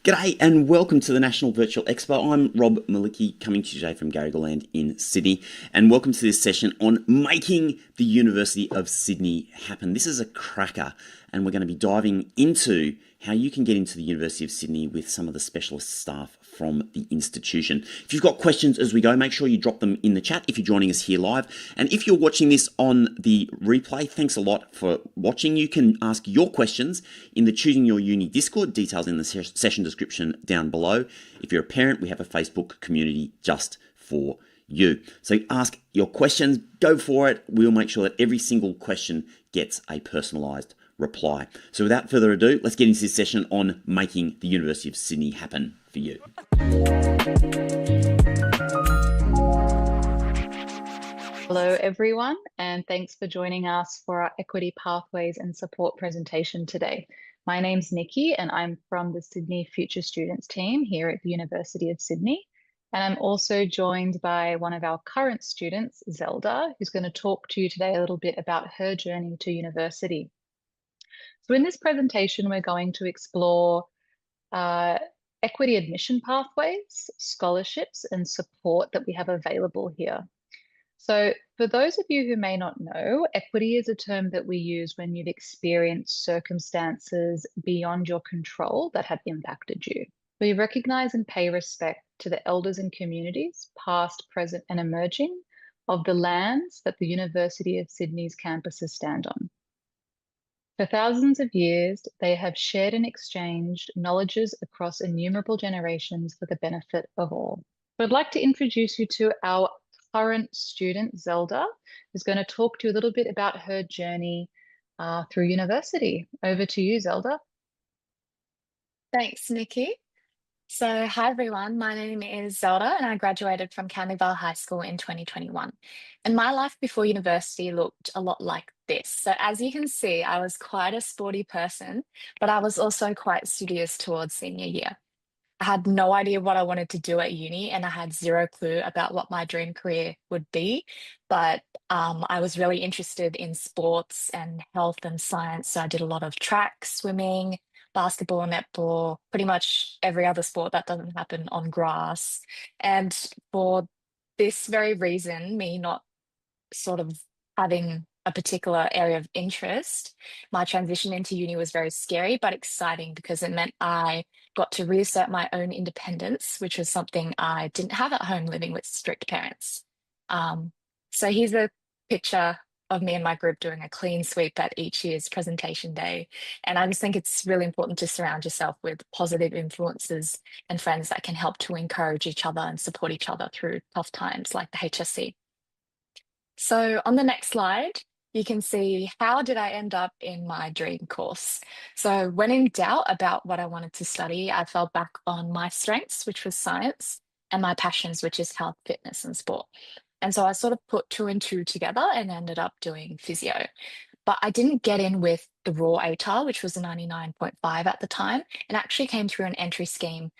G'day and welcome to the National Virtual Expo. I'm Rob Malicki, coming to you today from Garigaland in Sydney, and welcome to this session on making the University of Sydney happen. This is a cracker, and we're going to be diving into how you can get into the University of Sydney with some of the specialist staff from the institution. If you've got questions as we go, make sure you drop them in the chat if you're joining us here live. And if you're watching this on the replay, thanks a lot for watching. You can ask your questions in the Choosing Your Uni Discord, details in the session description down below. If you're a parent, we have a Facebook community just for you. So ask your questions, go for it. We'll make sure that every single question gets a personalised reply. So without further ado, let's get into this session on making the University of Sydney happen for you. Hello everyone, and thanks for joining us for our Equity Pathways and Support presentation today. My name's Nikki and I'm from the Sydney Future Students team here at the University of Sydney. And I'm also joined by one of our current students, Zelda, who's going to talk to you today a little bit about her journey to university. So in this presentation, we're going to explore equity admission pathways, scholarships, and support that we have available here. So for those of you who may not know, equity is a term that we use when you've experienced circumstances beyond your control that have impacted you. We recognise and pay respect to the elders and communities, past, present, and emerging, of the lands that the University of Sydney's campuses stand on. For thousands of years, they have shared and exchanged knowledges across innumerable generations for the benefit of all. I'd like to introduce you to our current student, Zelda, who's going to talk to you a little bit about her journey through university. Over to you, Zelda. Thanks, Nikki. So, hi everyone, my name is Zelda and I graduated from Canning Vale High School in 2021. And my life before university looked a lot like this. So as you can see, I was quite a sporty person, but I was also quite studious towards senior year. I had no idea what I wanted to do at uni and I had zero clue about what my dream career would be. But I was really interested in sports and health and science. So I did a lot of track, swimming, basketball, netball, pretty much every other sport that doesn't happen on grass. And for this very reason, me not sort of having a particular area of interest, my transition into uni was very scary but exciting because it meant I got to reassert my own independence, which was something I didn't have at home living with strict parents. So here's a picture of me and my group doing a clean sweep at each year's presentation day. And I just think it's really important to surround yourself with positive influences and friends that can help to encourage each other and support each other through tough times like the HSC. So on the next slide, you can see how did I end up in my dream course. So when in doubt about what I wanted to study, I fell back on my strengths, which was science, and my passions, which is health, fitness, and sport. And so I sort of put two and two together and ended up doing physio. But I didn't get in with the raw ATAR, which was a 99.5 at the time, and actually came through an entry scheme,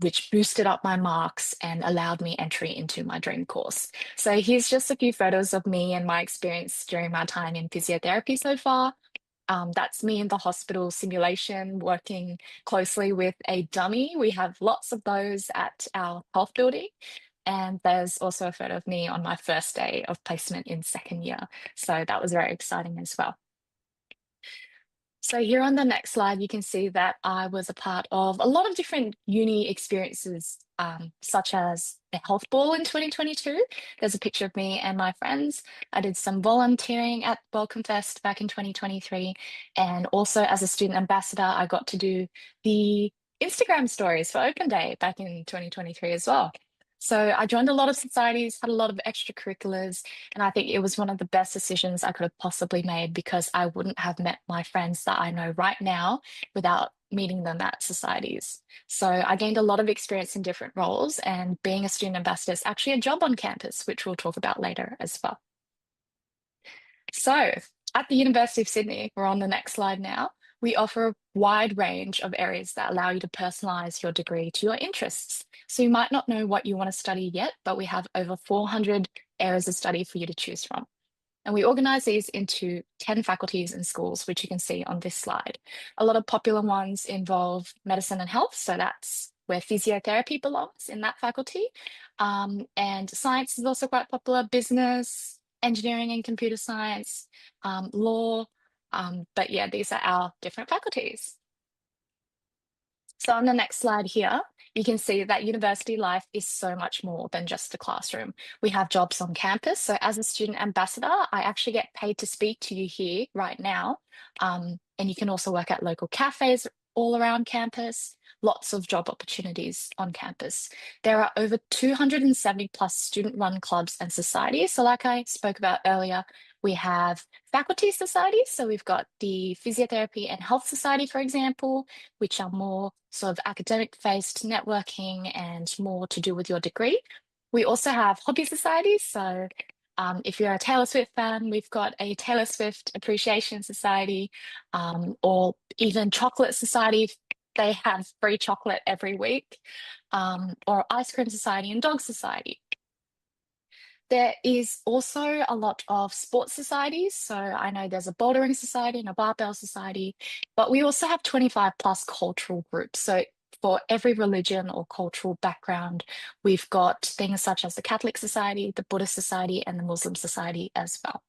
which boosted up my marks and allowed me entry into my dream course. So here's just a few photos of me and my experience during my time in physiotherapy so far. That's me in the hospital simulation, working closely with a dummy. We have lots of those at our health building. And there's also a photo of me on my first day of placement in second year. So that was very exciting as well. So here on the next slide, you can see that I was a part of a lot of different uni experiences, such as a health ball in 2022. There's a picture of me and my friends. I did some volunteering at Welcome Fest back in 2023. And also as a student ambassador, I got to do the Instagram stories for Open Day back in 2023 as well. So I joined a lot of societies, had a lot of extracurriculars, and I think it was one of the best decisions I could have possibly made because I wouldn't have met my friends that I know right now without meeting them at societies. So I gained a lot of experience in different roles, and being a student ambassador is actually a job on campus, which we'll talk about later as well. So at the University of Sydney, we're on the next slide now, we offer a wide range of areas that allow you to personalise your degree to your interests. So you might not know what you want to study yet, but we have over 400 areas of study for you to choose from. And we organise these into 10 faculties and schools, which you can see on this slide. A lot of popular ones involve medicine and health, so that's where physiotherapy belongs in that faculty. And science is also quite popular, business, engineering and computer science, law. But yeah, these are our different faculties. So on the next slide here, you can see that university life is so much more than just the classroom. We have jobs on campus. So as a student ambassador, I actually get paid to speak to you here right now. And you can also work at local cafes all around campus, lots of job opportunities on campus. There are over 270 plus student-run clubs and societies. So like I spoke about earlier, we have faculty societies. So we've got the Physiotherapy and Health Society, for example, which are more sort of academic-based networking and more to do with your degree. We also have hobby societies. So if you're a Taylor Swift fan, we've got a Taylor Swift Appreciation Society, or even Chocolate Society. They have free chocolate every week, or Ice Cream Society and Dog Society. There is also a lot of sports societies. So I know there's a bouldering society and a barbell society, but we also have 25 plus cultural groups. So for every religion or cultural background, we've got things such as the Catholic Society, the Buddhist Society, and the Muslim Society as well.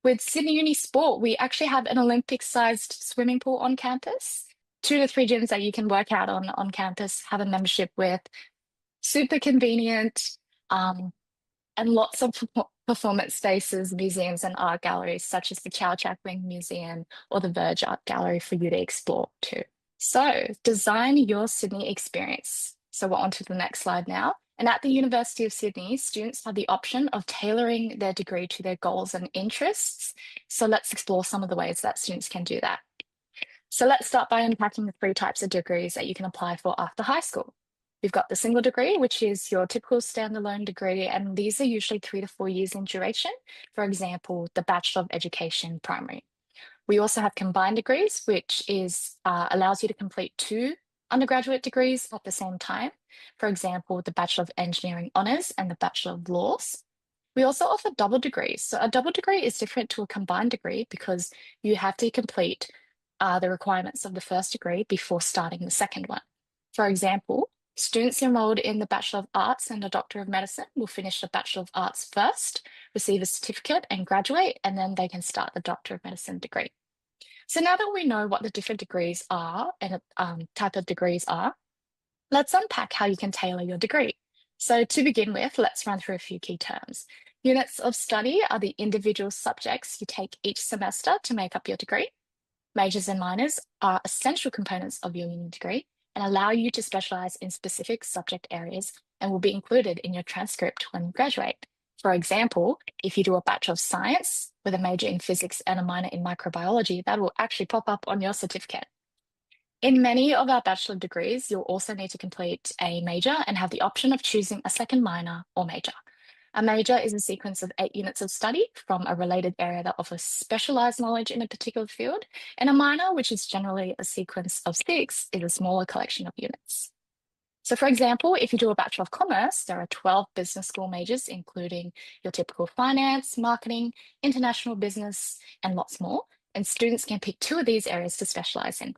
With Sydney Uni Sport, we actually have an Olympic-sized swimming pool on campus. 2 to 3 gyms that you can work out on campus, have a membership with. Super convenient. And lots of performance spaces, museums, and art galleries, such as the Chow Chak Wing Museum or the Verge Art Gallery for you to explore too. So, design your Sydney experience. So, we're on to the next slide now. And at the University of Sydney, students have the option of tailoring their degree to their goals and interests. So, let's explore some of the ways that students can do that. So, let's start by unpacking the 3 types of degrees that you can apply for after high school. You've got the single degree, which is your typical standalone degree, and these are usually 3 to 4 years in duration. For example, the Bachelor of Education Primary. We also have combined degrees, which is allows you to complete 2 undergraduate degrees at the same time. For example, the Bachelor of Engineering Honours and the Bachelor of Laws. We also offer double degrees. So a double degree is different to a combined degree because you have to complete the requirements of the first degree before starting the second one. For example, students enrolled in the Bachelor of Arts and a Doctor of Medicine will finish the Bachelor of Arts first, receive a certificate and graduate, and then they can start the Doctor of Medicine degree. So now that we know what the different degrees are and type of degrees are, let's unpack how you can tailor your degree. So to begin with, let's run through a few key terms. Units of study are the individual subjects you take each semester to make up your degree. Majors and minors are essential components of your uni degree and allow you to specialise in specific subject areas and will be included in your transcript when you graduate. For example, if you do a Bachelor of Science with a major in physics and a minor in microbiology, that will actually pop up on your certificate. In many of our bachelor degrees, you'll also need to complete a major and have the option of choosing a second minor or major. A major is a sequence of 8 units of study from a related area that offers specialised knowledge in a particular field, and a minor, which is generally a sequence of 6, is a smaller collection of units. So for example, if you do a Bachelor of Commerce, there are 12 business school majors, including your typical finance, marketing, international business, and lots more, and students can pick 2 of these areas to specialise in.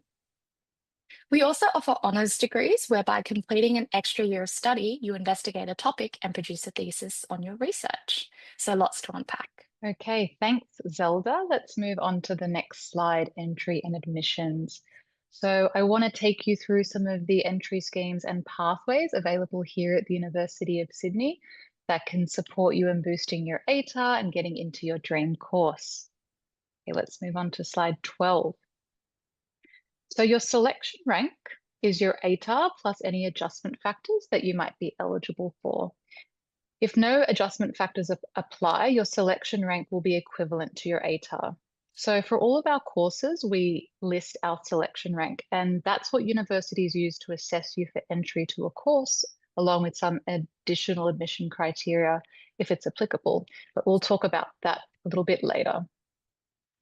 We also offer honours degrees, where by completing an extra year of study, you investigate a topic and produce a thesis on your research. So lots to unpack. Okay, thanks, Zelda. Let's move on to the next slide, entry and admissions. So I want to take you through some of the entry schemes and pathways available here at the University of Sydney that can support you in boosting your ATAR and getting into your dream course. Okay, let's move on to slide 12. So your selection rank is your ATAR plus any adjustment factors that you might be eligible for. If no adjustment factors apply, your selection rank will be equivalent to your ATAR. So for all of our courses, we list our selection rank, and that's what universities use to assess you for entry to a course, along with some additional admission criteria if it's applicable. But we'll talk about that a little bit later.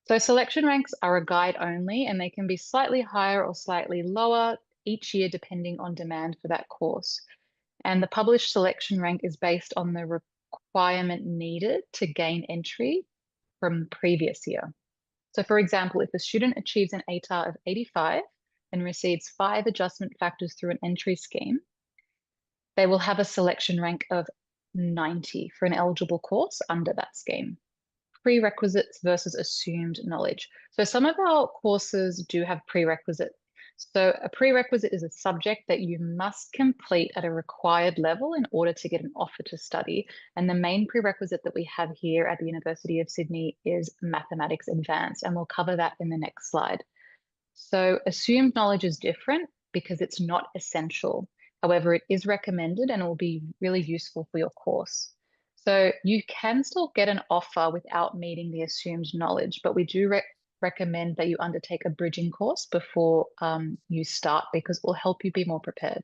So selection ranks are a guide only, and they can be slightly higher or slightly lower each year depending on demand for that course. And the published selection rank is based on the requirement needed to gain entry from previous year. So for example, if a student achieves an ATAR of 85 and receives 5 adjustment factors through an entry scheme, they will have a selection rank of 90 for an eligible course under that scheme. Prerequisites versus assumed knowledge. So some of our courses do have prerequisites. So a prerequisite is a subject that you must complete at a required level in order to get an offer to study. And the main prerequisite that we have here at the University of Sydney is Mathematics Advanced, and we'll cover that in the next slide. So assumed knowledge is different because it's not essential. However, it is recommended and it will be really useful for your course. So you can still get an offer without meeting the assumed knowledge, but we do recommend that you undertake a bridging course before you start because it will help you be more prepared.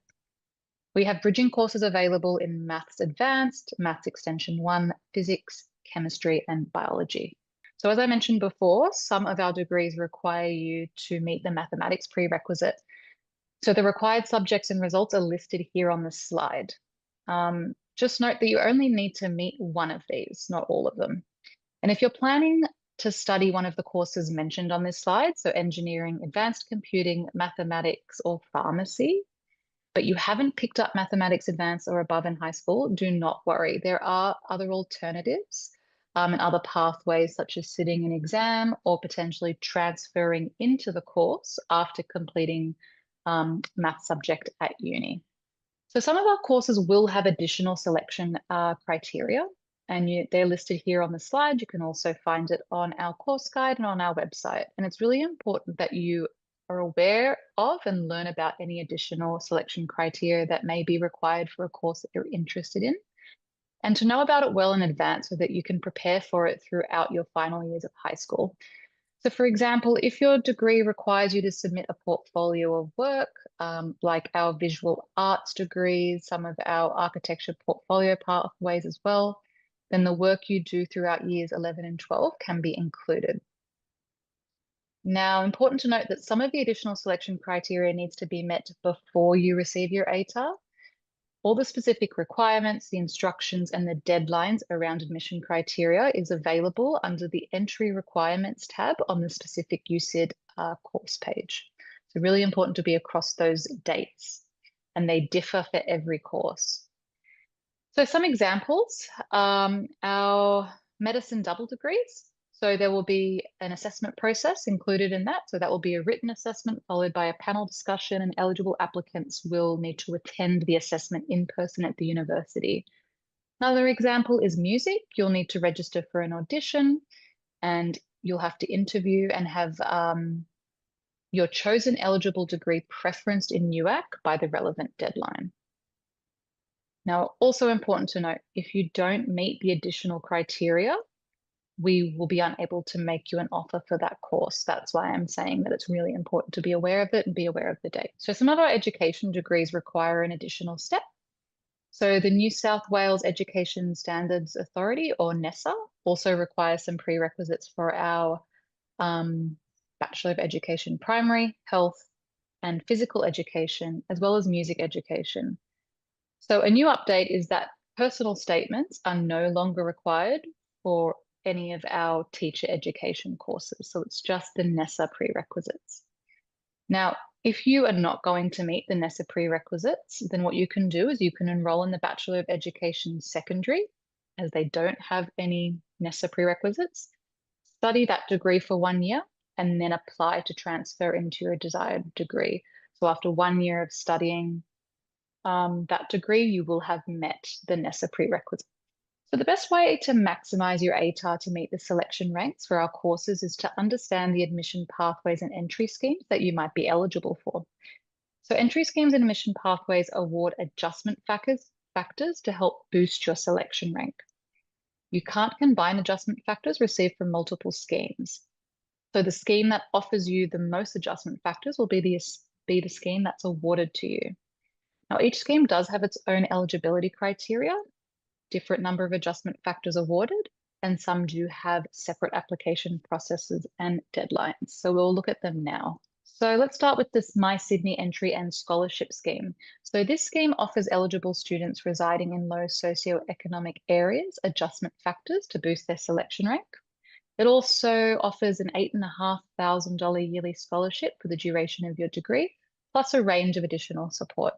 We have bridging courses available in Maths Advanced, Maths Extension 1, Physics, Chemistry, and Biology. So as I mentioned before, some of our degrees require you to meet the mathematics prerequisite. So the required subjects and results are listed here on the slide. Just note that you only need to meet one of these, not all of them. And if you're planning to study one of the courses mentioned on this slide, so engineering, advanced computing, mathematics, or pharmacy, but you haven't picked up mathematics advanced or above in high school, do not worry. There are other alternatives and other pathways such as sitting an exam or potentially transferring into the course after completing math subject at uni. So some of our courses will have additional selection criteria, and they're listed here on the slide. You can also find it on our course guide and on our website. And it's really important that you are aware of and learn about any additional selection criteria that may be required for a course that you're interested in, and to know about it well in advance so that you can prepare for it throughout your final years of high school. So for example, if your degree requires you to submit a portfolio of work, like our visual arts degrees, some of our architecture portfolio pathways as well, then the work you do throughout years 11 and 12 can be included. Now, important to note that some of the additional selection criteria needs to be met before you receive your ATAR. All the specific requirements, the instructions, and the deadlines around admission criteria is available under the Entry Requirements tab on the specific USYD course page. So really important to be across those dates, and they differ for every course. So some examples, our medicine double degrees. So there will be an assessment process included in that. So that will be a written assessment followed by a panel discussion, and eligible applicants will need to attend the assessment in person at the university. Another example is music. You'll need to register for an audition, and you'll have to interview and have your chosen eligible degree preferenced in UAC by the relevant deadline. Now, also important to note, if you don't meet the additional criteria, we will be unable to make you an offer for that course. That's why I'm saying that it's really important to be aware of it and be aware of the date. So some of our education degrees require an additional step. So the New South Wales Education Standards Authority, or NESA, also requires some prerequisites for our Bachelor of Education Primary, Health, and Physical Education, as well as Music Education. So a new update is that personal statements are no longer required for any of our teacher education courses. So it's just the NESA prerequisites. Now, if you are not going to meet the NESA prerequisites, then what you can do is you can enroll in the Bachelor of Education Secondary, as they don't have any NESA prerequisites, study that degree for 1 year, and then apply to transfer into your desired degree. So after 1 year of studying that degree, you will have met the NESA prerequisite. So the best way to maximize your ATAR to meet the selection ranks for our courses is to understand the admission pathways and entry schemes that you might be eligible for. So entry schemes and admission pathways award adjustment factors to help boost your selection rank. You can't combine adjustment factors received from multiple schemes. So the scheme that offers you the most adjustment factors will be the scheme that's awarded to you. Now, each scheme does have its own eligibility criteria, different number of adjustment factors awarded, and some do have separate application processes and deadlines. So we'll look at them now. So let's start with this My Sydney Entry and Scholarship Scheme. So this scheme offers eligible students residing in low socioeconomic areas adjustment factors to boost their selection rank. It also offers an $8,500 yearly scholarship for the duration of your degree, plus a range of additional support.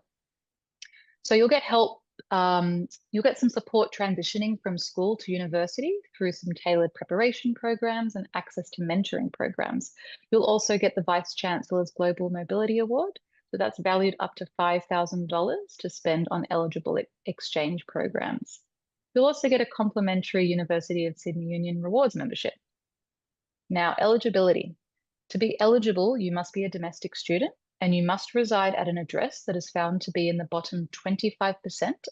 So you'll get help, you'll get some support transitioning from school to university through some tailored preparation programs and access to mentoring programs. You'll also get the Vice Chancellor's Global Mobility Award. So that's valued up to $5,000 to spend on eligible exchange programs. You'll also get a complimentary University of Sydney Union Rewards membership. Now, eligibility. To be eligible, you must be a domestic student and you must reside at an address that is found to be in the bottom 25%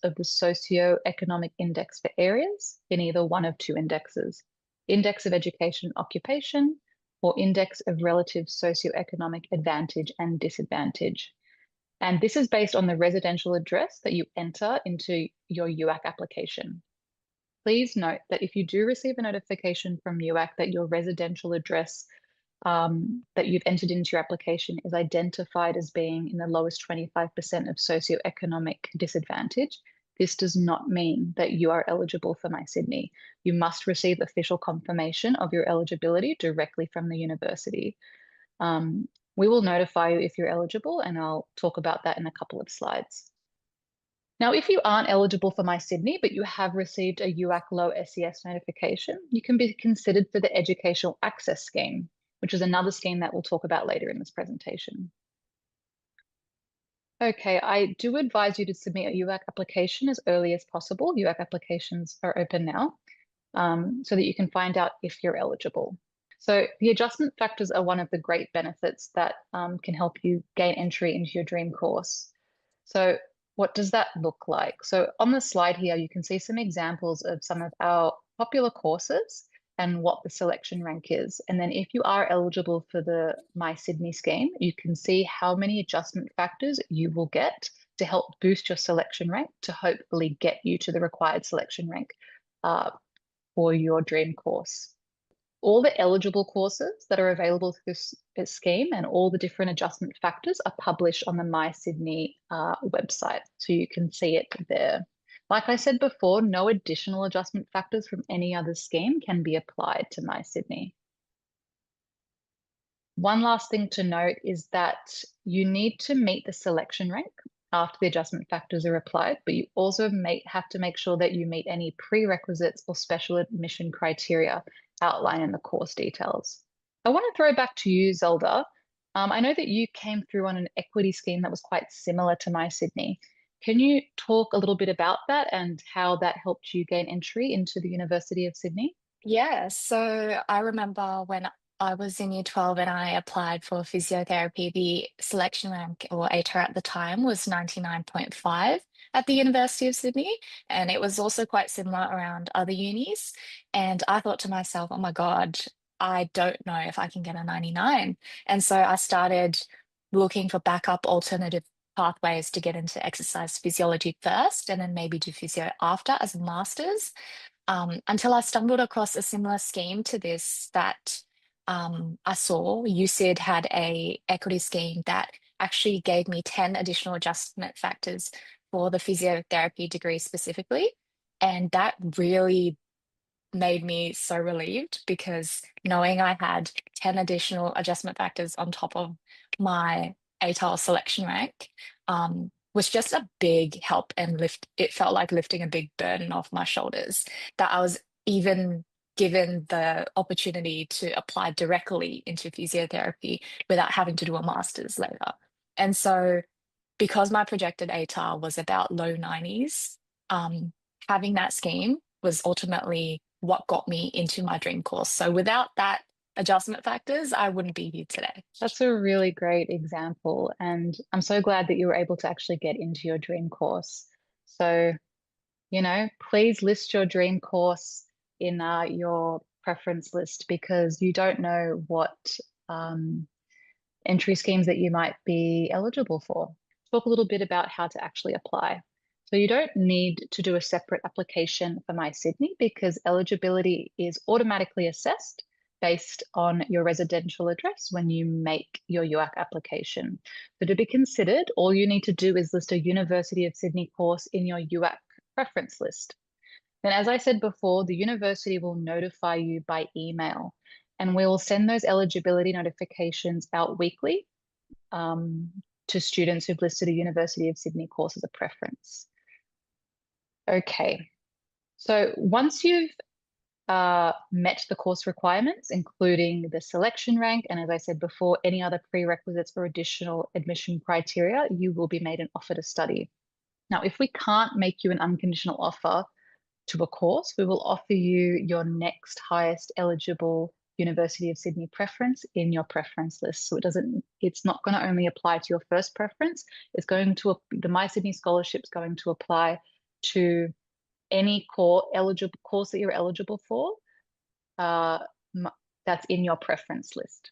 of the socio-economic index for areas in either one of two indexes, Index of Education and Occupation or Index of Relative Socio-Economic Advantage and Disadvantage. And this is based on the residential address that you enter into your UAC application. Please note that if you do receive a notification from UAC that your residential address that you've entered into your application is identified as being in the lowest 25% of socioeconomic disadvantage, this does not mean that you are eligible for My Sydney. You must receive official confirmation of your eligibility directly from the university. We will notify you if you're eligible, and I'll talk about that in a couple of slides. Now, if you aren't eligible for My Sydney, but you have received a UAC Low SES notification, you can be considered for the Educational Access Scheme, which is another scheme that we'll talk about later in this presentation. Okay, I do advise you to submit a UAC application as early as possible. UAC applications are open now, so that you can find out if you're eligible. So the adjustment factors are one of the great benefits that can help you gain entry into your dream course. So what does that look like? So on the slide here, you can see some examples of some of our popular courses and what the selection rank is. And then if you are eligible for the My Sydney scheme, you can see how many adjustment factors you will get to help boost your selection rank to hopefully get you to the required selection rank for your dream course. All the eligible courses that are available through this scheme and all the different adjustment factors are published on the My Sydney website, so you can see it there. Like I said before, no additional adjustment factors from any other scheme can be applied to My Sydney. One last thing to note is that you need to meet the selection rank after the adjustment factors are applied, but you also have to make sure that you meet any prerequisites or special admission criteria outlined in the course details. I want to throw back to you, Zelda. I know that you came through on an equity scheme that was quite similar to My Sydney. Can you talk a little bit about that and how that helped you gain entry into the University of Sydney? Yeah, so I remember when I was in year 12 and I applied for physiotherapy, the selection rank or ATAR at the time was 99.5 at the University of Sydney. And it was also quite similar around other unis. And I thought to myself, oh my God, I don't know if I can get a 99. And so I started looking for backup alternative pathways to get into exercise physiology first and then maybe do physio after as a master's. Until I stumbled across a similar scheme to this that I saw. USYD had a equity scheme that actually gave me 10 additional adjustment factors for the physiotherapy degree specifically. And that really made me so relieved because knowing I had 10 additional adjustment factors on top of my ATAR selection rank was just a big help and lift. It felt like lifting a big burden off my shoulders that I was even given the opportunity to apply directly into physiotherapy without having to do a master's later. And so because my projected ATAR was about low 90s, having that scheme was ultimately what got me into my dream course. So without that adjustment factors, I wouldn't be here today. That's a really great example. And I'm so glad that you were able to actually get into your dream course. So, please list your dream course in your preference list, because you don't know what entry schemes that you might be eligible for. Talk a little bit about how to actually apply. So you don't need to do a separate application for My Sydney, because eligibility is automatically assessed based on your residential address when you make your UAC application. So to be considered, all you need to do is list a University of Sydney course in your UAC preference list. Then, as I said before, the university will notify you by email, and we will send those eligibility notifications out weekly to students who've listed a University of Sydney course as a preference. Okay, so once you've met the course requirements, including the selection rank, and as I said before, any other prerequisites or additional admission criteria, you will be made an offer to study. Now, if we can't make you an unconditional offer to a course, we will offer you your next highest eligible University of Sydney preference in your preference list. So it's not going to only apply to your first preference. It's going to, the My Sydney scholarship is going to apply to any course that you're eligible for that's in your preference list.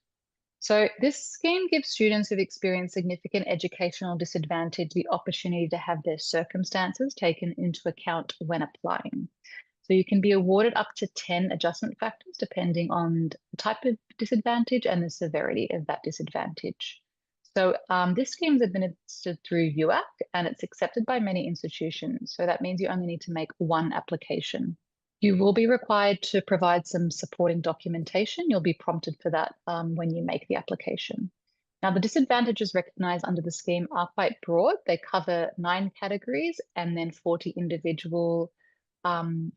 So this scheme gives students who've experienced significant educational disadvantage the opportunity to have their circumstances taken into account when applying. So you can be awarded up to 10 adjustment factors depending on the type of disadvantage and the severity of that disadvantage. So this scheme is administered through UAC, and it's accepted by many institutions. So that means you only need to make one application. You will be required to provide some supporting documentation. You'll be prompted for that when you make the application. Now, the disadvantages recognised under the scheme are quite broad. They cover 9 categories and then 40 individual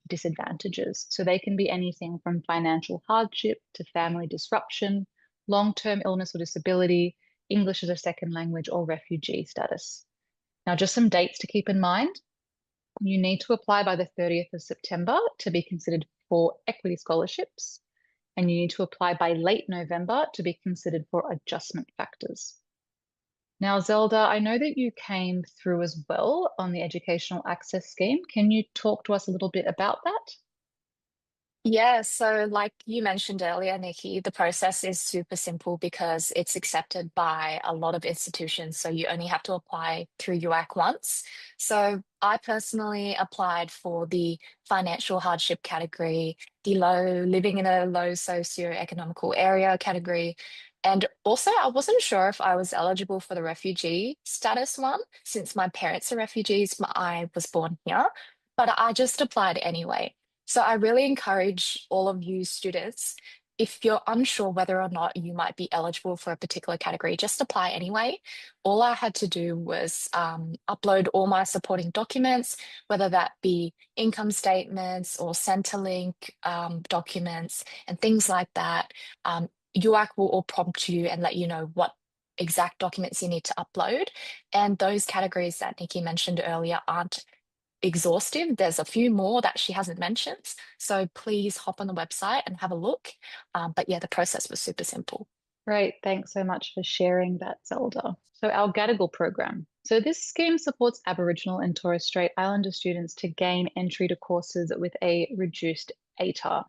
disadvantages. So they can be anything from financial hardship to family disruption, long-term illness or disability, English as a second language, or refugee status. Now, just some dates to keep in mind. You need to apply by the 30th of September to be considered for equity scholarships, and you need to apply by late November to be considered for adjustment factors. Now, Zelda, I know that you came through as well on the Educational Access Scheme. Can you talk to us a little bit about that? Yeah, so like you mentioned earlier, Nikki, the process is super simple because it's accepted by a lot of institutions. So you only have to apply through UAC once. So I personally applied for the financial hardship category, the living in a low socioeconomical area category. And also, I wasn't sure if I was eligible for the refugee status one, since my parents are refugees, I was born here, but I just applied anyway. So I really encourage all of you students, if you're unsure whether or not you might be eligible for a particular category, just apply anyway. All I had to do was upload all my supporting documents, whether that be income statements or Centrelink documents and things like that. UAC will all prompt you and let you know what exact documents you need to upload. And those categories that Nikki mentioned earlier aren't exhaustive. There's a few more that she hasn't mentioned. So please hop on the website and have a look. But yeah, the process was super simple. Great. Thanks so much for sharing that, Zelda. So our Gadigal program. So this scheme supports Aboriginal and Torres Strait Islander students to gain entry to courses with a reduced ATAR.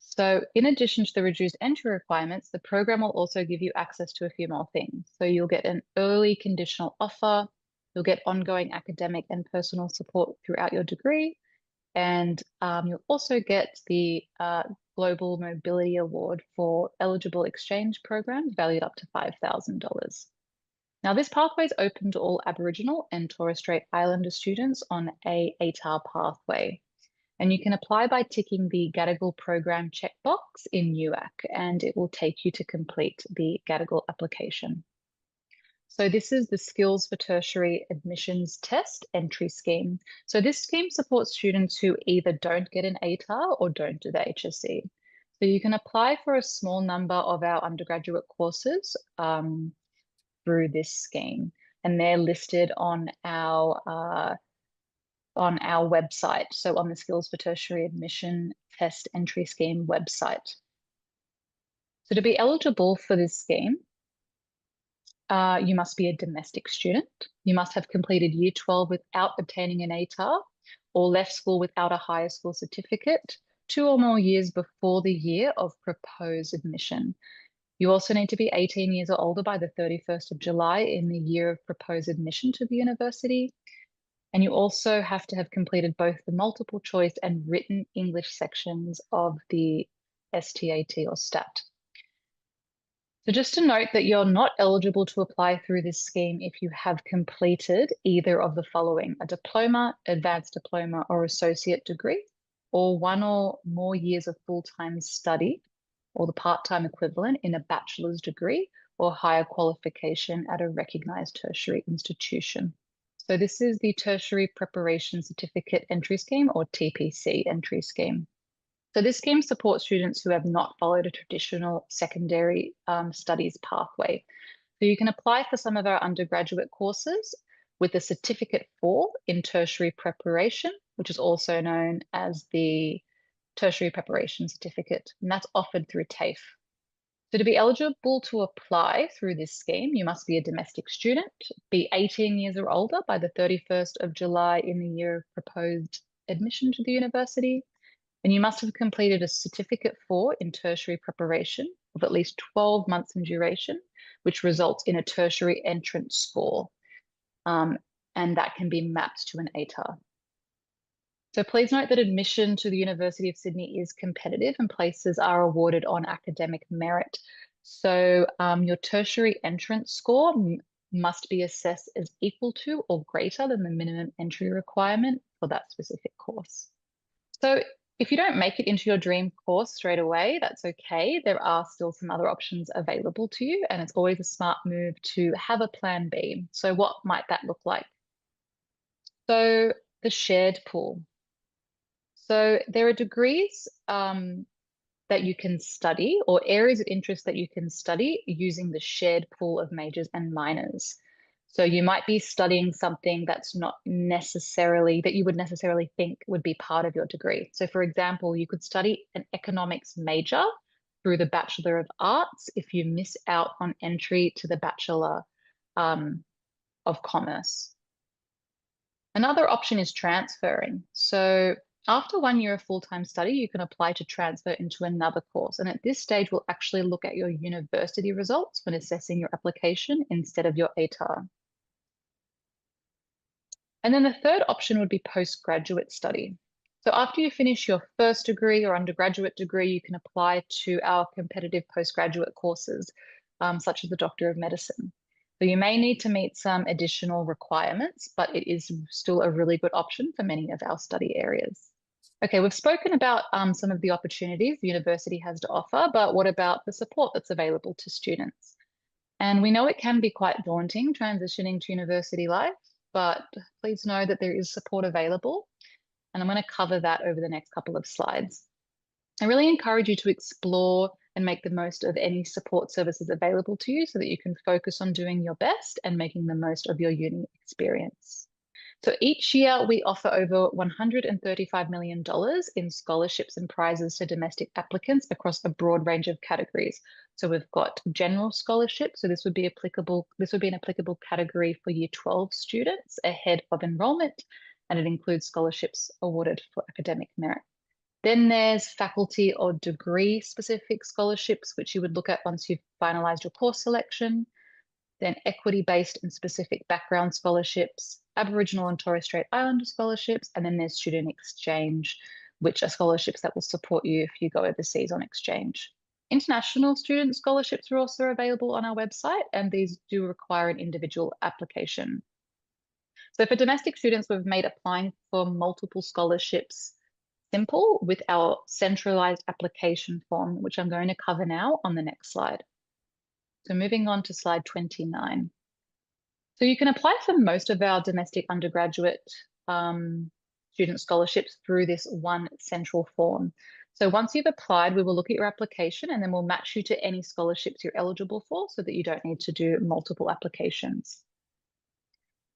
So in addition to the reduced entry requirements, the program will also give you access to a few more things. So you'll get an early conditional offer, you'll get ongoing academic and personal support throughout your degree, and you'll also get the Global Mobility Award for eligible exchange programs valued up to $5,000. Now, this pathway is open to all Aboriginal and Torres Strait Islander students on a ATAR pathway. And you can apply by ticking the Gadigal program checkbox in UAC, and it will take you to complete the Gadigal application. So this is the Skills for Tertiary Admissions Test entry scheme. So this scheme supports students who either don't get an ATAR or don't do the HSC. So you can apply for a small number of our undergraduate courses through this scheme, and they're listed on our website. So on the Skills for Tertiary Admission Test entry scheme website. So to be eligible for this scheme, you must be a domestic student. You must have completed Year 12 without obtaining an ATAR or left school without a higher school certificate 2 or more years before the year of proposed admission. You also need to be 18 years or older by the 31st of July in the year of proposed admission to the university. And you also have to have completed both the multiple choice and written English sections of the STAT or STAT. So just to note that you're not eligible to apply through this scheme if you have completed either of the following: a diploma, advanced diploma, or associate degree, or 1 or more years of full-time study, or the part-time equivalent in a bachelor's degree or higher qualification at a recognized tertiary institution. So this is the Tertiary Preparation Certificate Entry Scheme, or TPC entry scheme. So this scheme supports students who have not followed a traditional secondary studies pathway. So you can apply for some of our undergraduate courses with a Certificate 4 in Tertiary Preparation, which is also known as the Tertiary Preparation Certificate, and that's offered through TAFE. So to be eligible to apply through this scheme, you must be a domestic student, be 18 years or older by the 31st of July in the year of proposed admission to the university, and you must have completed a Certificate 4 in Tertiary Preparation of at least 12 months in duration, which results in a tertiary entrance score, and that can be mapped to an ATAR. So please note that admission to the University of Sydney is competitive and places are awarded on academic merit. So your tertiary entrance score must be assessed as equal to or greater than the minimum entry requirement for that specific course. So if you don't make it into your dream course straight away, that's okay. There are still some other options available to you, and it's always a smart move to have a plan B. So what might that look like? So the shared pool. So there are degrees that you can study, or areas of interest that you can study using the shared pool of majors and minors. So you might be studying something that's not necessarily, that you would necessarily think would be part of your degree. So for example, you could study an economics major through the Bachelor of Arts if you miss out on entry to the Bachelor of Commerce. Another option is transferring. So after 1 year of full-time study, you can apply to transfer into another course. And at this stage, we'll actually look at your university results when assessing your application instead of your ATAR. And then the third option would be postgraduate study. So after you finish your first degree or undergraduate degree, you can apply to our competitive postgraduate courses, such as the Doctor of Medicine. So you may need to meet some additional requirements, but it is still a really good option for many of our study areas. Okay, we've spoken about some of the opportunities the university has to offer, but what about the support that's available to students? And we know it can be quite daunting transitioning to university life, but please know that there is support available, and I'm going to cover that over the next couple of slides. I really encourage you to explore and make the most of any support services available to you so that you can focus on doing your best and making the most of your uni experience. So each year we offer over $135 million in scholarships and prizes to domestic applicants across a broad range of categories. So we've got general scholarships. So this would be an applicable category for Year 12 students ahead of enrollment, and it includes scholarships awarded for academic merit. Then there's faculty or degree specific scholarships, which you would look at once you've finalized your course selection. Then equity-based and specific background scholarships, Aboriginal and Torres Strait Islander scholarships, and then there's student exchange, which are scholarships that will support you if you go overseas on exchange. International student scholarships are also available on our website, and these do require an individual application. So for domestic students, we've made applying for multiple scholarships simple with our centralized application form, which I'm going to cover now on the next slide. So moving on to slide 29. So you can apply for most of our domestic undergraduate student scholarships through this one central form. So once you've applied, we will look at your application and then we'll match you to any scholarships you're eligible for so that you don't need to do multiple applications.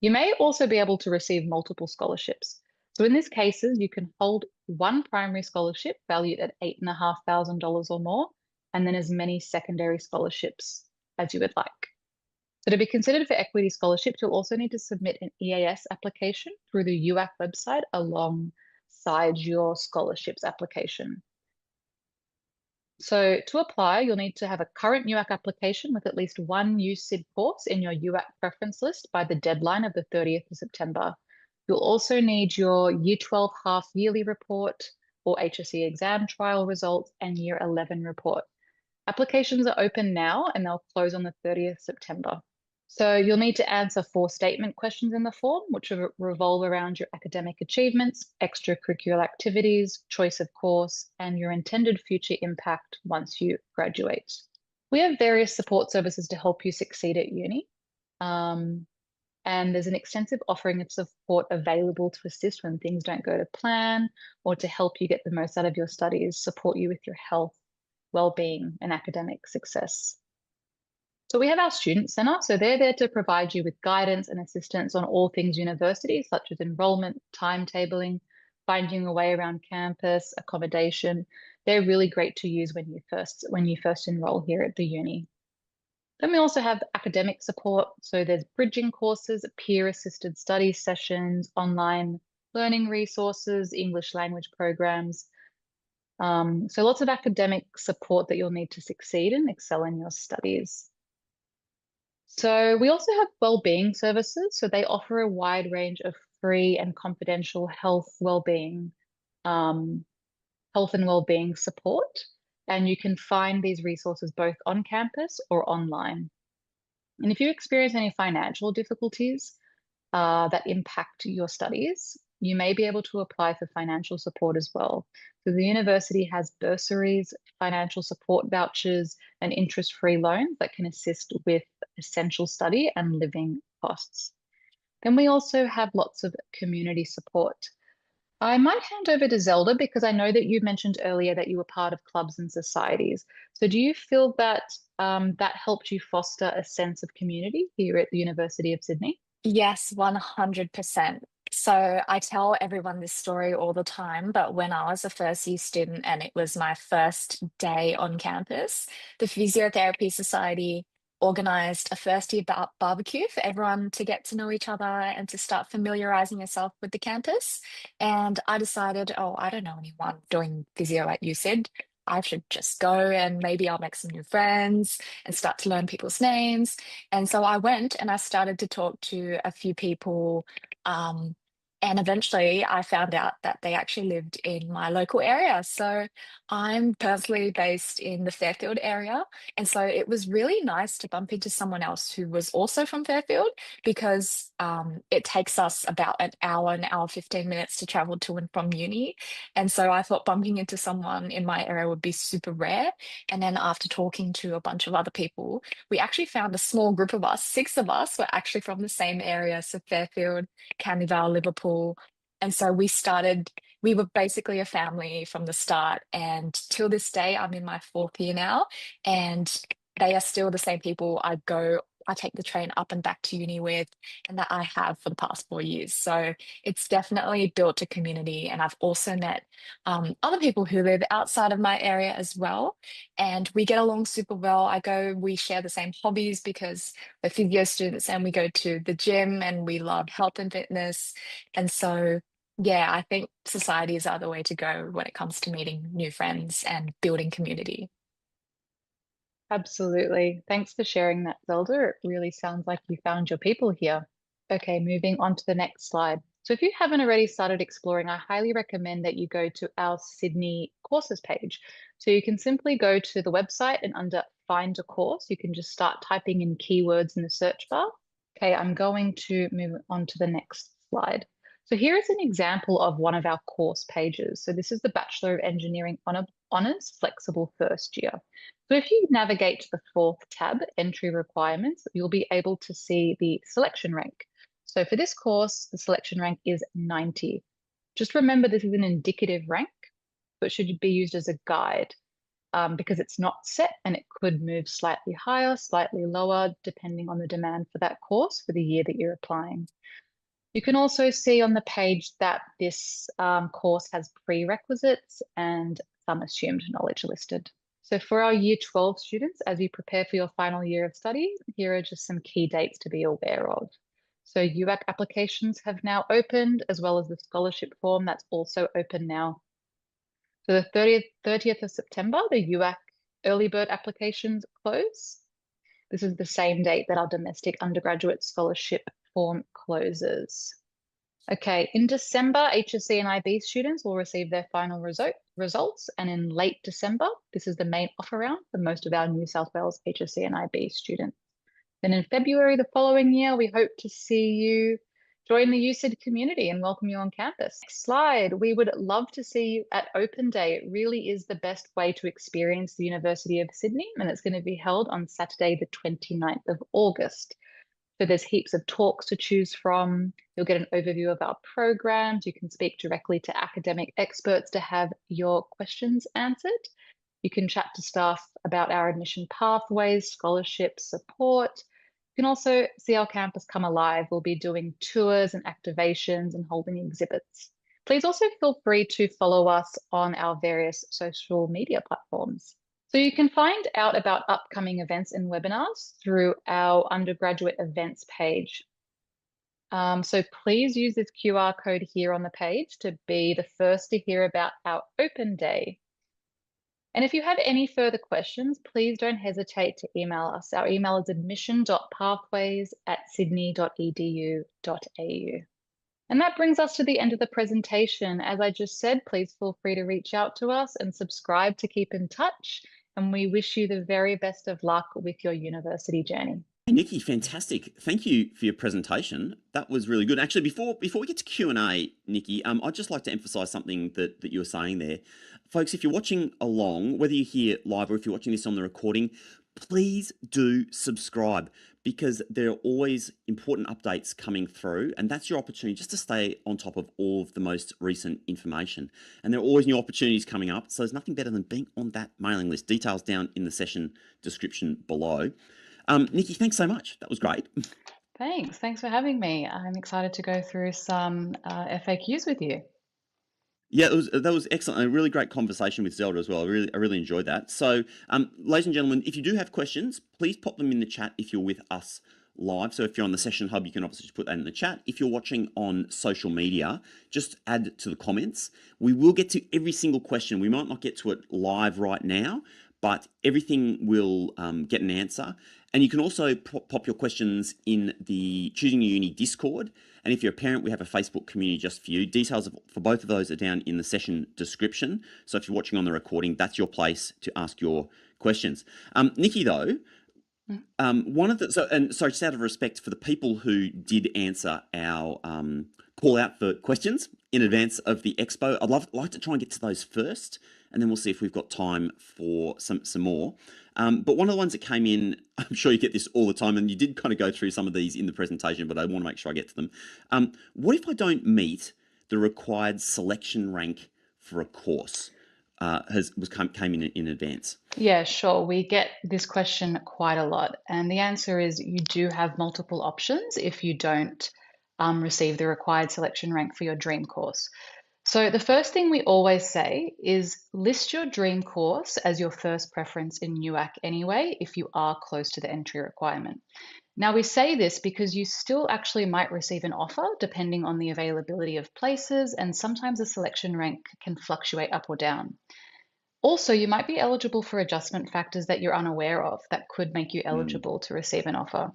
You may also be able to receive multiple scholarships. So in these cases, you can hold one primary scholarship valued at $8,500 or more, and then as many secondary scholarships as you would like. So to be considered for equity scholarships, you'll also need to submit an EAS application through the UAC website alongside your scholarships application. So to apply, you'll need to have a current UAC application with at least one USYD course in your UAC preference list by the deadline of the 30th of September. You'll also need your Year 12 half yearly report or HSE exam trial results and Year 11 report. Applications are open now and they'll close on the 30th September. So you'll need to answer 4 statement questions in the form, which revolve around your academic achievements, extracurricular activities, choice of course, and your intended future impact once you graduate. We have various support services to help you succeed at uni. And there's an extensive offering of support available to assist when things don't go to plan or to help you get the most out of your studies, support you with your health, well-being, and academic success. So we have our Student Centre. So they're there to provide you with guidance and assistance on all things university, such as enrolment, timetabling, finding a way around campus, accommodation. They're really great to use when you first enroll here at the uni. Then we also have academic support. So there's bridging courses, peer-assisted study sessions, online learning resources, English language programs. So lots of academic support that you'll need to succeed and excel in your studies. So we also have wellbeing services. So they offer a wide range of free and confidential health and wellbeing support. And you can find these resources both on campus or online. And if you experience any financial difficulties that impact your studies, you may be able to apply for financial support as well. So the university has bursaries, financial support vouchers, and interest-free loans that can assist with essential study and living costs. Then we also have lots of community support. I might hand over to Zelda because I know that you mentioned earlier that you were part of clubs and societies. So do you feel that that helped you foster a sense of community here at the University of Sydney? Yes, 100%. So I tell everyone this story all the time, but when I was a first year student and it was my first day on campus, the Physiotherapy Society organized a first year barbecue for everyone to get to know each other and to start familiarizing yourself with the campus. And I decided, oh, I don't know anyone doing physio at USYD. I should just go and maybe I'll make some new friends and start to learn people's names. And so I went and I started to talk to a few people. Um, and eventually I found out that they actually lived in my local area. So I'm personally based in the Fairfield area. And so it was really nice to bump into someone else who was also from Fairfield because it takes us about an hour 15 minutes to travel to and from uni. And so I thought bumping into someone in my area would be super rare. And then after talking to a bunch of other people, we actually found a small group of us, 6 of us were actually from the same area, so Fairfield, Canning Vale, Liverpool. And so we were basically a family from the start. And till this day, I'm in my 4th year now, and they are still the same people I take the train up and back to uni with, and that I have for the past 4 years. So it's definitely built a community. And I've also met other people who live outside of my area as well. And we get along super well. We share the same hobbies because we're physio students and we go to the gym and we love health and fitness. And so, yeah, I think societies are the way to go when it comes to meeting new friends and building community. Absolutely. Thanks for sharing that, Zelda. It really sounds like you found your people here. Okay, moving on to the next slide. So if you haven't already started exploring, I highly recommend that you go to our Sydney courses page. So you can simply go to the website and under find a course, you can just start typing in keywords in the search bar. Okay, I'm going to move on to the next slide. So here is an example of one of our course pages. So this is the Bachelor of Engineering Honours Flexible First Year. So if you navigate to the fourth tab, Entry Requirements, you'll be able to see the selection rank. So for this course, the selection rank is 90. Just remember this is an indicative rank, but should be used as a guide because it's not set and it could move slightly higher, slightly lower, depending on the demand for that course for the year that you're applying. You can also see on the page that this course has prerequisites and some assumed knowledge listed. So for our Year 12 students, as you prepare for your final year of study, here are just some key dates to be aware of. So UAC applications have now opened, as well as the scholarship form that's also open now. So the 30th of September, the UAC early bird applications close. This is the same date that our domestic undergraduate scholarship form closes. Okay, in December, HSC and IB students will receive their final results, and in late December, this is the main offer round for most of our New South Wales HSC and IB students. Then in February the following year, we hope to see you join the USYD community and welcome you on campus. Next slide, we would love to see you at Open Day. It really is the best way to experience the University of Sydney, and it's going to be held on Saturday, the 29th of August. So there's heaps of talks to choose from. You'll get an overview of our programs. You can speak directly to academic experts to have your questions answered. You can chat to staff about our admission pathways, scholarships, support. You can also see our campus come alive. We'll be doing tours and activations and holding exhibits. Please also feel free to follow us on our various social media platforms. So you can find out about upcoming events and webinars through our undergraduate events page. So please use this QR code here on the page to be the first to hear about our Open Day. And if you have any further questions, please don't hesitate to email us. Our email is admission.pathways@sydney.edu.au. And that brings us to the end of the presentation. As I just said, please feel free to reach out to us and subscribe to keep in touch. And we wish you the very best of luck with your university journey. Hey, Nikki, fantastic. Thank you for your presentation. That was really good. Actually, before we get to Q&A, Nikki, I'd just like to emphasize something that you were saying there. Folks, if you're watching along, whether you're here live or if you're watching this on the recording, please do subscribe because there are always important updates coming through, and that's your opportunity just to stay on top of all of the most recent information. And there are always new opportunities coming up, so there's nothing better than being on that mailing list. Details down in the session description below. Nikki, thanks so much. That was great. Thanks for having me. I'm excited to go through some FAQs with you. Yeah, that was excellent. A really great conversation with Zelda as well. I really enjoyed that. So, ladies and gentlemen, if you do have questions, please pop them in the chat if you're with us live. So if you're on the session hub, you can obviously just put that in the chat. If you're watching on social media, just add to the comments. We will get to every single question. We might not get to it live right now, but everything will get an answer. And you can also pop your questions in the Choosing Your Uni Discord. And if you're a parent, we have a Facebook community just for you. Details for both of those are down in the session description. So if you're watching on the recording, that's your place to ask your questions. Nikki, though, one of the so just out of respect for the people who did answer our call out for questions in advance of the expo, I'd like to try and get to those first, and then we'll see if we've got time for some more. But one of the ones that came in, I'm sure you get this all the time, and you did kind of go through some of these in the presentation, but I want to make sure I get to them. What if I don't meet the required selection rank for a course? Came in advance? Yeah, sure. We get this question quite a lot. And the answer is you do have multiple options if you don't receive the required selection rank for your dream course. So the first thing we always say is list your dream course as your first preference in UAC anyway, if you are close to the entry requirement. Now we say this because you still actually might receive an offer depending on the availability of places, and sometimes the selection rank can fluctuate up or down. Also, you might be eligible for adjustment factors that you're unaware of that could make you eligible to receive an offer.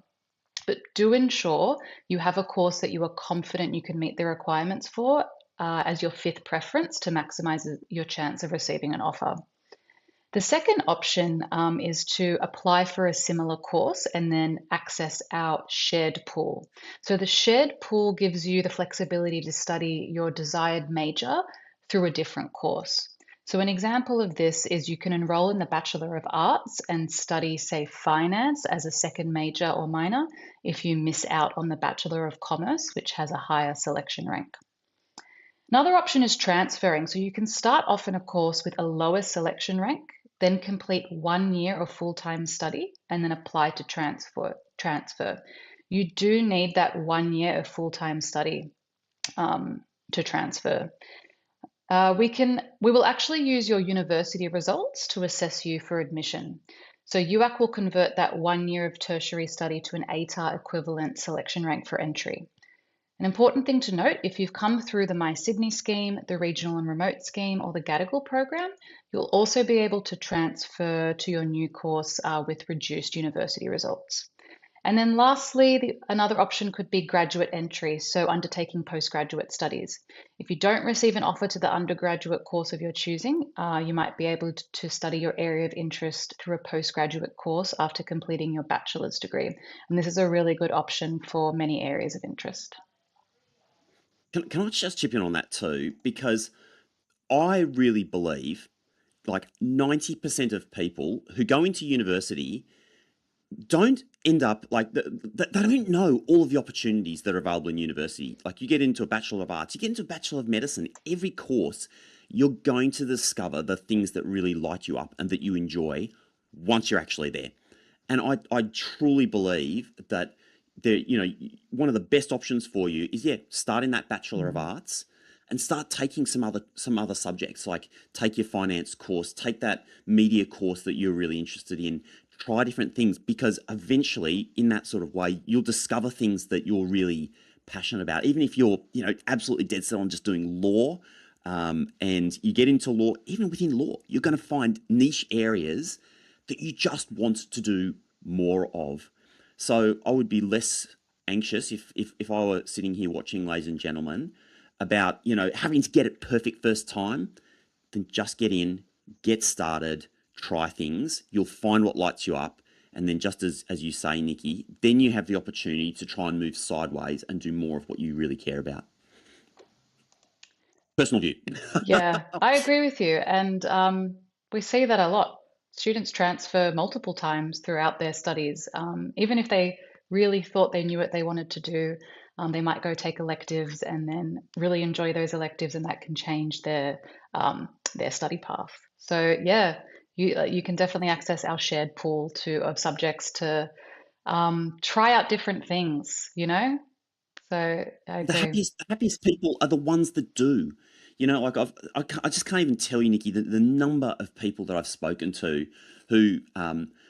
But do ensure you have a course that you are confident you can meet the requirements for as your fifth preference to maximize your chance of receiving an offer. The second option is to apply for a similar course and then access our shared pool. So the shared pool gives you the flexibility to study your desired major through a different course. So an example of this is you can enroll in the Bachelor of Arts and study, say, finance as a second major or minor if you miss out on the Bachelor of Commerce, which has a higher selection rank. Another option is transferring. So you can start off in a course with a lower selection rank, then complete 1 year of full-time study, and then apply to transfer. You do need that 1 year of full-time study to transfer. We will actually use your university results to assess you for admission. So UAC will convert that 1 year of tertiary study to an ATAR equivalent selection rank for entry. An important thing to note, if you've come through the My Sydney scheme, the regional and remote scheme, or the Gadigal program, you'll also be able to transfer to your new course with reduced university results. And then lastly, another option could be graduate entry, so undertaking postgraduate studies. If you don't receive an offer to the undergraduate course of your choosing, you might be able to study your area of interest through a postgraduate course after completing your bachelor's degree. And this is a really good option for many areas of interest. Can I just chip in on that too? Because I really believe like 90% of people who go into university don't end up like they don't know all of the opportunities that are available in university. Like you get into a Bachelor of Arts, you get into a Bachelor of Medicine, every course, you're going to discover the things that really light you up and that you enjoy once you're actually there. And I truly believe that one of the best options for you is start in that Bachelor of Arts and start taking some other subjects, like take your finance course, take that media course that you're really interested in, try different things, because eventually in that sort of way you'll discover things that you're really passionate about. Even if you're absolutely dead set on just doing law, and you get into law, even within law you're going to find niche areas that you just want to do more of. So I would be less anxious if I were sitting here watching, ladies and gentlemen, about having to get it perfect first time. Then just get in, get started, try things. You'll find what lights you up, and then just as you say, Nikki, then you have the opportunity to try and move sideways and do more of what you really care about. Personal view. Yeah, I agree with you. And we see that a lot. Students transfer multiple times throughout their studies. Even if they really thought they knew what they wanted to do, they might go take electives and then really enjoy those electives, and that can change their study path. So yeah, you can definitely access our shared pool of subjects to try out different things, So I The agree. happiest people are the ones that do. Like I just can't even tell you, Nikki, the number of people that I've spoken to who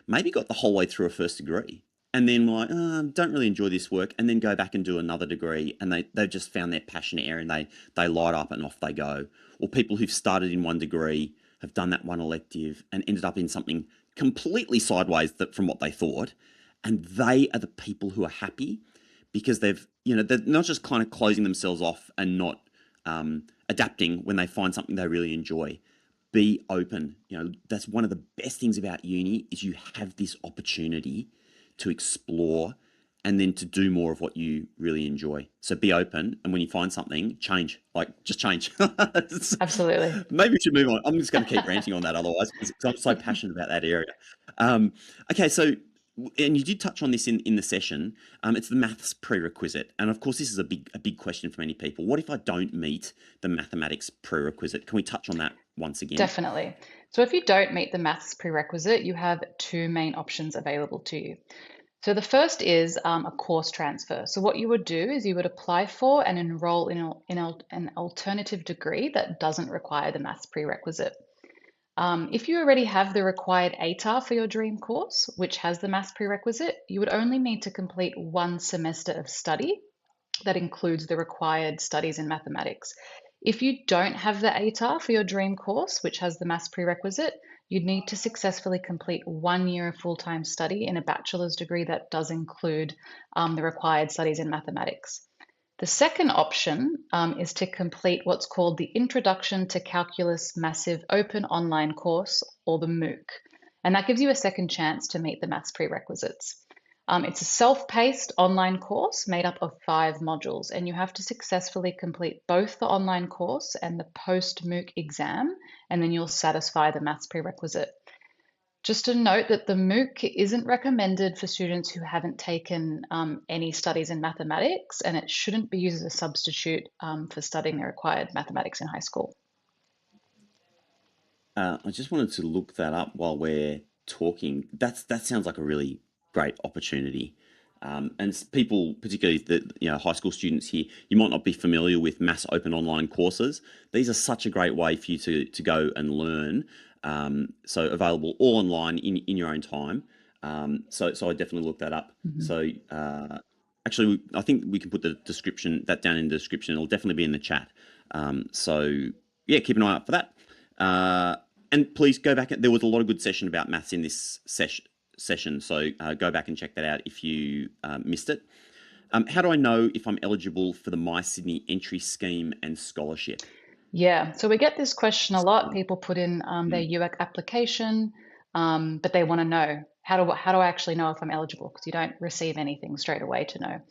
maybe got the whole way through a first degree and then like, don't really enjoy this work, and then go back and do another degree, and they've just found their passionate area and they light up and off they go. Or people who've started in one degree, have done that one elective and ended up in something completely sideways from what they thought, and they are the people who are happy because they're not just kind of closing themselves off and not adapting when they find something they really enjoy. Be open. That's one of the best things about uni is you have this opportunity to explore and then to do more of what you really enjoy. So be open, and when you find something, change. Like, just change. Absolutely. Maybe we should move on. I'm just going to keep ranting on that otherwise, because I'm so passionate about that area. Okay, so, and you did touch on this in the session. It's the maths prerequisite, and of course, this is a big question for many people. What if I don't meet the mathematics prerequisite? Can we touch on that once again? Definitely. So if you don't meet the maths prerequisite, you have two main options available to you. So the first is a course transfer. So what you would do is you would apply for and enroll in an alternative degree that doesn't require the maths prerequisite. If you already have the required ATAR for your dream course, which has the maths prerequisite, you would only need to complete 1 semester of study that includes the required studies in mathematics. If you don't have the ATAR for your dream course, which has the maths prerequisite, you'd need to successfully complete 1 year of full-time study in a bachelor's degree that does include the required studies in mathematics. The second option is to complete what's called the Introduction to Calculus Massive Open Online Course, or the MOOC. And that gives you a second chance to meet the maths prerequisites. It's a self-paced online course made up of 5 modules, and you have to successfully complete both the online course and the post-MOOC exam, and then you'll satisfy the maths prerequisite. Just to note that the MOOC isn't recommended for students who haven't taken any studies in mathematics, and it shouldn't be used as a substitute for studying the required mathematics in high school. I just wanted to look that up while we're talking. That sounds like a really great opportunity. And people, particularly the high school students here, you might not be familiar with mass open online courses. These are such a great way for you to go and learn. So available all online in your own time. So I definitely look that up. So actually, I think we can put the description that down in the description. It'll definitely be in the chat. So yeah, keep an eye out for that. And please go back. There was a lot of good session about maths in this session, so go back and check that out if you missed it. How do I know if I'm eligible for the My Sydney entry scheme and scholarship? Yeah, so we get this question a lot. People put in their UAC application, but they want to know how do I actually know if I'm eligible? Because you don't receive anything straight away to know.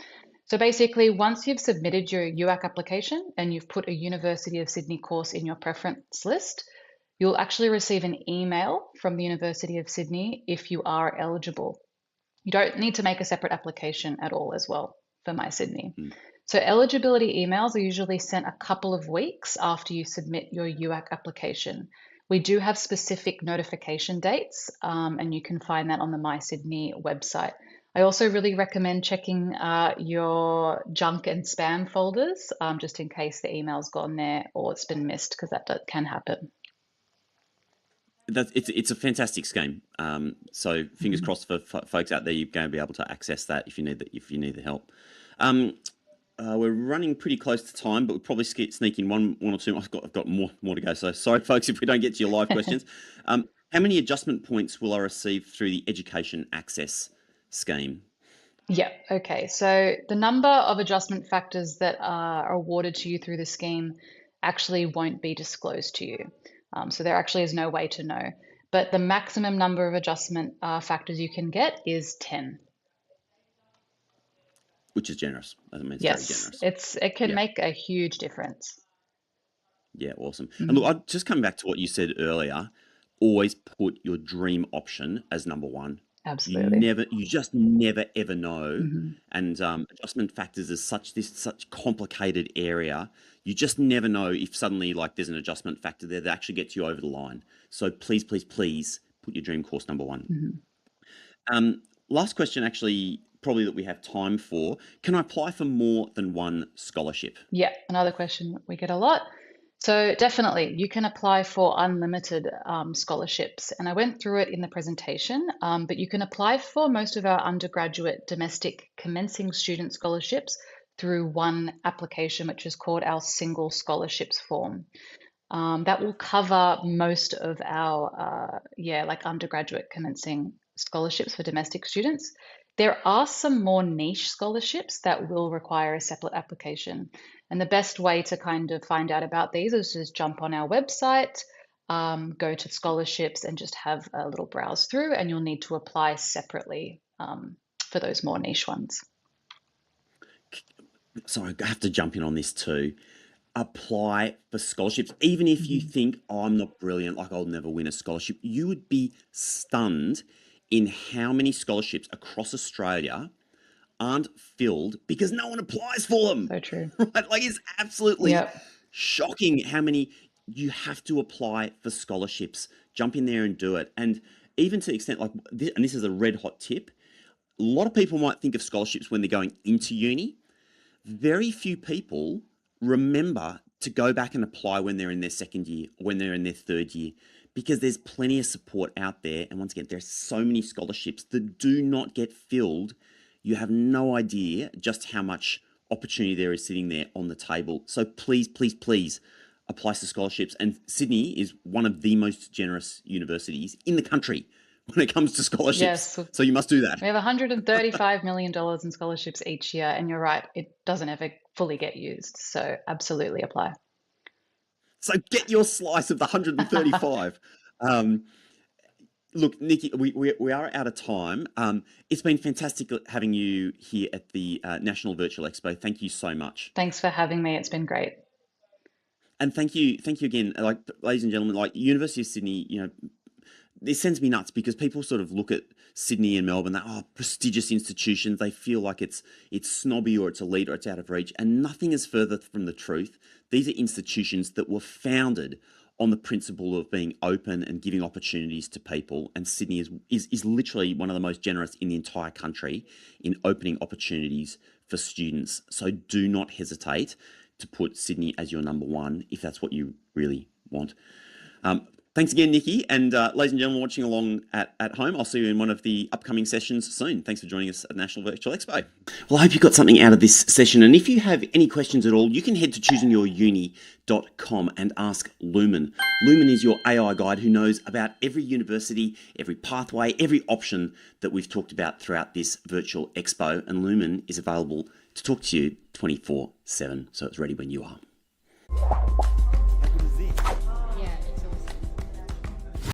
So basically, once you've submitted your UAC application and you've put a University of Sydney course in your preference list, you'll actually receive an email from the University of Sydney if you are eligible. You don't need to make a separate application at all as well for My Sydney. So eligibility emails are usually sent a couple of weeks after you submit your UAC application. We do have specific notification dates, and you can find that on the My Sydney website. I also really recommend checking your junk and spam folders, just in case the email's gone there or it's been missed, because that can happen. It's a fantastic scheme. So fingers crossed for folks out there, you're going to be able to access that if you need the help. We're running pretty close to time, but we'll probably sneak in one or two. I've got more to go. So sorry, folks, if we don't get to your live questions. How many adjustment points will I receive through the Education Access scheme? Yeah, okay. So the number of adjustment factors that are awarded to you through the scheme actually won't be disclosed to you. So there actually is no way to know. But the maximum number of adjustment factors you can get is 10. Which is generous. I mean, it's Yes, very generous. it can make a huge difference. Yeah, awesome. And look, I'd just come back to what you said earlier. Always put your dream option as number one. Absolutely. You just never ever know. And adjustment factors is such complicated area. You just never know if suddenly like there's an adjustment factor there that actually gets you over the line. So please, please, please put your dream course number one. Last question, actually, probably that we have time for. Can I apply for more than one scholarship? Yeah, another question we get a lot. So definitely, you can apply for unlimited scholarships. And I went through it in the presentation, but you can apply for most of our undergraduate domestic commencing student scholarships through one application, which is called our single scholarships form. That will cover most of our, like undergraduate commencing scholarships for domestic students. There are some more niche scholarships that will require a separate application. And the best way to kind of find out about these is just jump on our website, go to scholarships and just have a little browse through, and you'll need to apply separately for those more niche ones. So I have to jump in on this too. Apply for scholarships. Even if you think, oh, I'm not brilliant, like I'll never win a scholarship, you would be stunned in how many scholarships across Australia aren't filled because no one applies for them. So true. Right? Like it's absolutely shocking how many you have to apply for scholarships. Jump in there and do it. And even to the extent like this, and this is a red hot tip, a lot of people might think of scholarships when they're going into uni. Very few people remember to go back and apply when they're in their second year, when they're in their third year, because there's plenty of support out there. And once again, there's so many scholarships that do not get filled. You have no idea just how much opportunity there is sitting there on the table. So please, please, please apply for scholarships. And Sydney is one of the most generous universities in the country when it comes to scholarships. Yes. So you must do that. We have $135 million in scholarships each year, and you're right, it doesn't ever fully get used. So absolutely apply. So get your slice of the 135. Look, Nikki, we are out of time. It's been fantastic having you here at the National Virtual Expo. Thank you so much. Thanks for having me. It's been great. And thank you again. Like, ladies and gentlemen, like University of Sydney, this sends me nuts because people sort of look at Sydney and Melbourne, prestigious institutions. They feel like it's snobby or it's elite or it's out of reach, and nothing is further from the truth. These are institutions that were founded on the principle of being open and giving opportunities to people. And Sydney is literally one of the most generous in the entire country in opening opportunities for students. So do not hesitate to put Sydney as your number one if that's what you really want. Thanks again, Nikki. And ladies and gentlemen watching along at home, I'll see you in one of the upcoming sessions soon. Thanks for joining us at National Virtual Expo. Well, I hope you got something out of this session. And if you have any questions at all, you can head to choosingyouruni.com and ask Lumen. Lumen is your AI guide who knows about every university, every pathway, every option that we've talked about throughout this virtual expo. And Lumen is available to talk to you 24/7. So it's ready when you are.